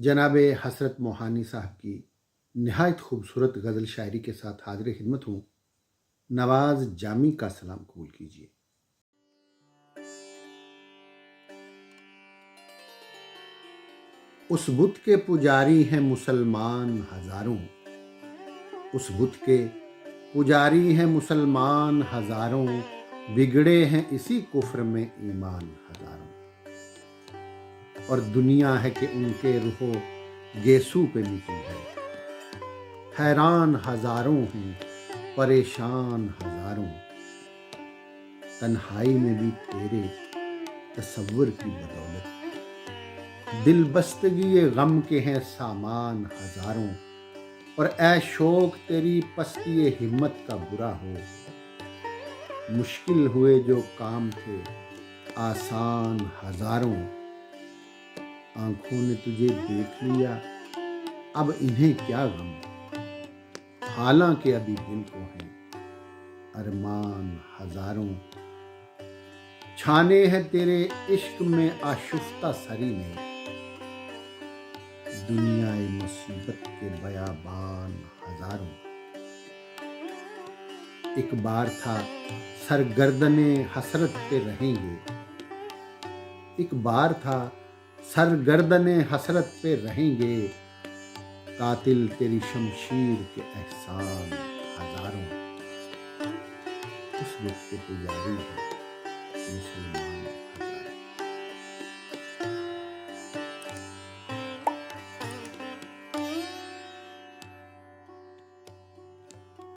جناب حسرت موہانی صاحب کی نہایت خوبصورت غزل شاعری کے ساتھ حاضر خدمت ہوں۔ نواز جامی کا سلام قبول کیجیے۔ اس بت کے پجاری ہیں مسلمان ہزاروں، اس بت کے پجاری ہیں مسلمان ہزاروں، بگڑے ہیں اسی کفر میں ایمان ہزاروں، اور دنیا ہے کہ ان کے رخو گیسو پہ مٹی ہے، حیران ہزاروں ہیں پریشان ہزاروں، تنہائی میں بھی تیرے تصور کی بدولت، دل بستگی غم کے ہیں سامان ہزاروں، اور اے شوق تیری پستی ہمت کا برا ہو، مشکل ہوئے جو کام تھے آسان ہزاروں، آنکھوں نے تجھے دیکھ لیا اب انہیں کیا غم، حالانکہ ابھی دل کو ہیں ارمان ہزاروں، چھانے ہیں تیرے عشق میں آشفتہ سری نے، دنیا مصیبت کے بیابان ہزاروں، ایک بار تھا سرگردن حسرت پہ رہیں گے، ایک بار تھا سرگردن حسرت پہ رہیں گے، قاتل تیری شمشیر کے احسان ہزاروں، اس وقت کے پجاری ہے مسلمان